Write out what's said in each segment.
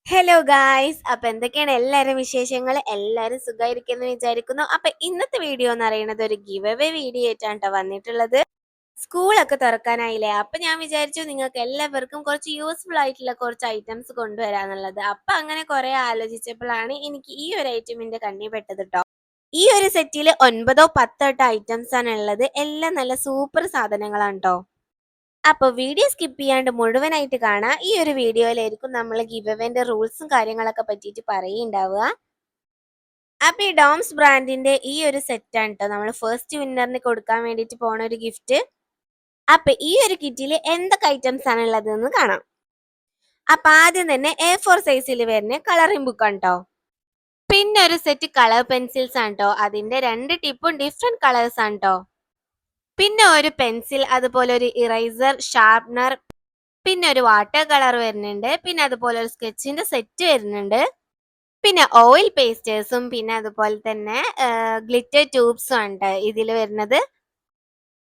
Hello guys, അപ്പൊ എന്തൊക്കെയാണ് എല്ലാവരും വിശേഷങ്ങൾ? എല്ലാവരും സുഖമായിരിക്കുന്നു വിചാരിക്കുന്നു. അപ്പൊ ഇന്നത്തെ വീഡിയോ എന്ന് പറയുന്നത് ഒരു ഗിവ് അവേ വീഡിയോ ആയിട്ടാണ് ട്ടോ വന്നിട്ടുള്ളത്. സ്കൂളൊക്കെ തുറക്കാനായില്ലേ, അപ്പൊ ഞാൻ വിചാരിച്ചു നിങ്ങൾക്ക് എല്ലാവർക്കും കുറച്ച് യൂസ്ഫുൾ ആയിട്ടുള്ള കുറച്ച് ഐറ്റംസ് കൊണ്ടുവരാന്നുള്ളത്. അപ്പൊ അങ്ങനെ കുറെ ആലോചിച്ചപ്പോഴാണ് എനിക്ക് ഈ ഒരു ഐറ്റമിന്റെ കണ്ണി പെട്ടത് ട്ടോ. ഈ ഒരു സെറ്റിൽ 9-10 ഐറ്റംസ് ആണ് ഉള്ളത്. എല്ലാം നല്ല സൂപ്പർ സാധനങ്ങളാണ് ട്ടോ. അപ്പൊ വീഡിയോ സ്കിപ്പ് ചെയ്യാണ്ട് മുഴുവനായിട്ട് കാണാം. ഈ ഒരു വീഡിയോയിലായിരിക്കും നമ്മൾ ഗിവ് അവേന്റെ റൂൾസും കാര്യങ്ങളൊക്കെ പറ്റിയിട്ട് പറയുണ്ടാവുക. അപ്പൊ ഈ ഡോംസ് ബ്രാൻഡിന്റെ ഈ ഒരു സെറ്റ് ആണ് കേട്ടോ നമ്മൾ ഫസ്റ്റ് വിന്നറിന് കൊടുക്കാൻ വേണ്ടിയിട്ട് പോണ ഒരു ഗിഫ്റ്റ്. അപ്പൊ ഈ ഒരു കിറ്റിൽ എന്തൊക്കെ ഐറ്റംസ് ആണ് ഉള്ളത് എന്ന് കാണാം. അപ്പൊ ആദ്യം തന്നെ A4 സൈസിൽ വരുന്ന കളറിംഗ് ബുക്ക് ആണ് കേട്ടോ. പിന്നെ ഒരു സെറ്റ് കളർ പെൻസിൽസ് ആണ് കേട്ടോ. അതിന്റെ 2 ടിപ്പും ഡിഫറെന്റ് കളേഴ്സ് ആണ് കേട്ടോ. പിന്നെ ഒരു പെൻസിൽ, അതുപോലെ ഒരു ഇറൈസർ, ഷാർപ്നർ, പിന്നെ ഒരു വാട്ടർ കളർ വരുന്നുണ്ട്. പിന്നെ അതുപോലെ ഒരു സ്കെച്ചിന്റെ സെറ്റ് വരുന്നുണ്ട്. പിന്നെ ഓയിൽ പേസ്റ്റേഴ്സും പിന്നെ അതുപോലെ തന്നെ ഗ്ലിറ്റർ ട്യൂബ്സും ആണ് ഇതിൽ വരുന്നത്.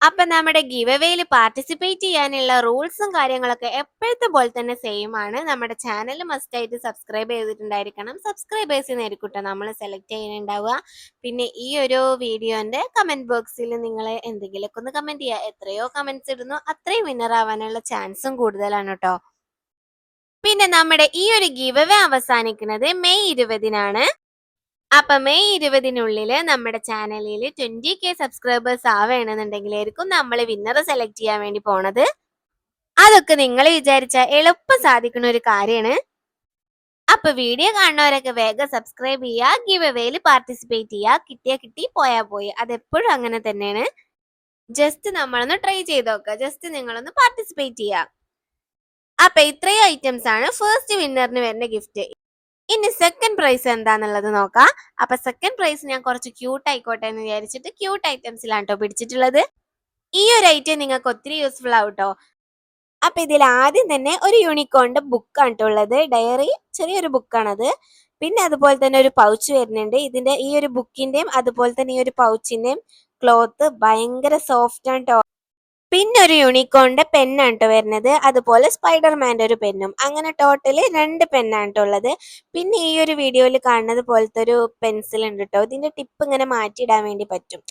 അപ്പൊ നമ്മുടെ ഗിവ് അവേയിൽ പാർട്ടിസിപ്പേറ്റ് ചെയ്യാനുള്ള റൂൾസും കാര്യങ്ങളൊക്കെ എപ്പോഴത്തെ പോലെ തന്നെ സെയിം ആണ്. നമ്മുടെ ചാനൽ മസ്റ്റ് ആയിട്ട് സബ്സ്ക്രൈബ് ചെയ്തിട്ടുണ്ടായിരിക്കണം. സബ്സ്ക്രൈബേഴ്സിനായിരിക്കും നമ്മൾ സെലക്ട് ചെയ്യുന്നുണ്ടാവുക. പിന്നെ ഈ ഒരു വീഡിയോന്റെ കമന്റ് ബോക്സിൽ നിങ്ങൾ എന്തെങ്കിലുമൊക്കെ ഒന്ന് കമന്റ് ചെയ്യുക. എത്രയോ കമന്റ്സ് ഇടുന്നു അത്രയും വിന്നർ ആവാനുള്ള ചാൻസും കൂടുതലാണ് കേട്ടോ. പിന്നെ നമ്മുടെ ഈ ഒരു ഗിവ് അവേ അവസാനിക്കുന്നത് മെയ് 20-നാണ്. അപ്പൊ മെയ് 20-നുള്ളിൽ നമ്മുടെ ചാനലിൽ 20K സബ്സ്ക്രൈബേഴ്സ് ആവേണമെന്നുണ്ടെങ്കിലായിരിക്കും നമ്മൾ വിന്നറെ സെലക്ട് ചെയ്യാൻ വേണ്ടി പോണത്. അതൊക്കെ നിങ്ങൾ വിചാരിച്ച എളുപ്പം സാധിക്കുന്ന ഒരു കാര്യമാണ്. അപ്പൊ വീഡിയോ കാണുന്നവരൊക്കെ വേഗം സബ്സ്ക്രൈബ് ചെയ്യുക, ഗിവ് അവേയിൽ പാർട്ടിസിപ്പേറ്റ് ചെയ്യുക. കിട്ടിയാ കിട്ടി, പോയാ പോയി. അതെപ്പോഴും അങ്ങനെ തന്നെയാണ്. ജസ്റ്റ് നമ്മളൊന്ന് ട്രൈ ചെയ്ത് നോക്കുക, ജസ്റ്റ് നിങ്ങളൊന്ന് പാർട്ടിസിപ്പേറ്റ് ചെയ്യുക. അപ്പൊ ഇത്രയും ഐറ്റംസ് ആണ് ഫസ്റ്റ് വിന്നറിന് വരുന്ന ഗിഫ്റ്റ്. ഇനി സെക്കൻഡ് പ്രൈസ് എന്താന്നുള്ളത് നോക്കാം. അപ്പൊ സെക്കൻഡ് പ്രൈസ് ഞാൻ കുറച്ച് ക്യൂട്ട് ആയിക്കോട്ടെ എന്ന് വിചാരിച്ചിട്ട് ക്യൂട്ട് ഐറ്റംസിലാണ് കേട്ടോ പിടിച്ചിട്ടുള്ളത്. ഈ ഒരു ഐറ്റം നിങ്ങൾക്ക് ഒത്തിരി യൂസ്ഫുൾ ആവും കേട്ടോ. അപ്പൊ ഇതിൽ ആദ്യം തന്നെ ഒരു യൂണിക്കോണിന്റെ ബുക്കാണ് കേട്ടോ ഉള്ളത്. ഡയറി, ചെറിയൊരു ബുക്കാണത്. പിന്നെ അതുപോലെ തന്നെ ഒരു പൗച്ച് വരുന്നുണ്ട്. ഇതിന്റെ ഈ ഒരു ബുക്കിന്റെയും അതുപോലെ തന്നെ ഈ ഒരു പൗച്ചിന്റെയും ക്ലോത്ത് ഭയങ്കര സോഫ്റ്റ് ആണ് കേട്ടോ. പിന്നെ ഒരു യൂണിക്കോണിന്റെ പെന്നാണ് ട്ടോ വരുന്നത്. അതുപോലെ സ്പൈഡർമാന്റെ ഒരു പെന്നും. അങ്ങനെ ടോട്ടല് 2 പെന്നാണ് ട്ടോ ഉള്ളത്. പിന്നെ ഈ ഒരു വീഡിയോയിൽ കാണുന്നത് പോലത്തെ ഒരു പെൻസിൽ ഉണ്ട് ട്ടോ. ഇതിന്റെ ടിപ്പ് ഇങ്ങനെ മാറ്റിയിടാൻ വേണ്ടി പറ്റും.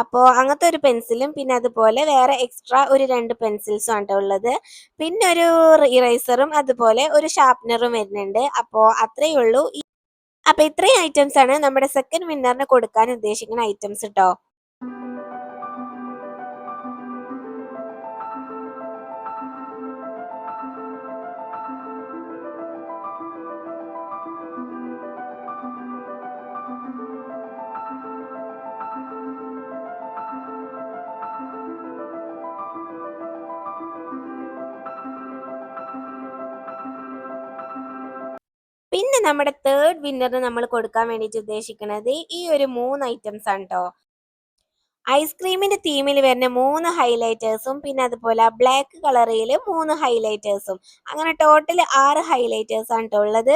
അപ്പോൾ അങ്ങനത്തെ ഒരു പെൻസിലും പിന്നെ അതുപോലെ വേറെ എക്സ്ട്രാ ഒരു 2 പെൻസിൽസും ആണ് ട്ടോ ഉള്ളത്. പിന്നെ ഒരു ഇറേസറും അതുപോലെ ഒരു ഷാർപ്നറും വരുന്നുണ്ട്. അപ്പോൾ അത്രയേ ഉള്ളൂ. അപ്പൊ ഇത്രയും ഐറ്റംസ് ആണ് നമ്മുടെ സെക്കൻഡ് വിന്നറിന് കൊടുക്കാൻ ഉദ്ദേശിക്കുന്ന ഐറ്റംസ് ട്ടോ. പിന്നെ നമ്മുടെ തേർഡ് വിന്നറിന് നമ്മൾ കൊടുക്കാൻ വേണ്ടിയിട്ട് ഉദ്ദേശിക്കുന്നത് ഈ ഒരു 3 ഐറ്റംസ് ആണ് ട്ടോ. ഐസ്ക്രീമിന്റെ തീമിൽ വരുന്ന 3 ഹൈലൈറ്റേഴ്സും പിന്നെ അതുപോലെ ബ്ലാക്ക് കളറിൽ 3 ഹൈലൈറ്റേഴ്സും, അങ്ങനെ ടോട്ടൽ 6 ഹൈലൈറ്റേഴ്സ് ആണ് ട്ടോ ഉള്ളത്.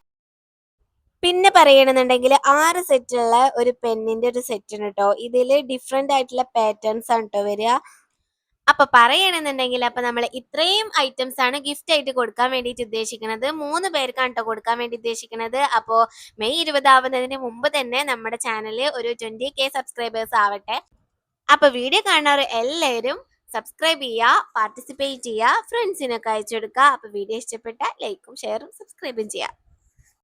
പിന്നെ പറയണമെന്നുണ്ടെങ്കിൽ 6 സെറ്റുള്ള ഒരു പെന്നിന്റെ ഒരു സെറ്റ് ആണ് ട്ടോ. ഇതിൽ ഡിഫറെന്റ് ആയിട്ടുള്ള പാറ്റേൺസ് ആണ് ട്ടോ വരിക. അപ്പൊ പറയണെന്നുണ്ടെങ്കിൽ അപ്പൊ നമ്മൾ ഇത്രയും ഐറ്റംസ് ആണ് ഗിഫ്റ്റ് ആയിട്ട് കൊടുക്കാൻ വേണ്ടിയിട്ട് ഉദ്ദേശിക്കുന്നത്. 3 പേർക്കാണ് ട്ടോ കൊടുക്കാൻ വേണ്ടി ഉദ്ദേശിക്കുന്നത്. അപ്പോ മെയ് 20 ആവുന്നതിന് മുമ്പ് തന്നെ നമ്മുടെ ചാനലിൽ ഒരു 20K സബ്സ്ക്രൈബേഴ്സ് ആവട്ടെ. അപ്പൊ വീഡിയോ കാണുന്നവർ എല്ലാവരും സബ്സ്ക്രൈബ് ചെയ്യുക, പാർട്ടിസിപ്പേറ്റ് ചെയ്യുക, ഫ്രണ്ട്സിനൊക്കെ അയച്ചു കൊടുക്കുക. അപ്പൊ വീഡിയോ ഇഷ്ടപ്പെട്ട ലൈക്കും ഷെയറും സബ്സ്ക്രൈബും ചെയ്യുക.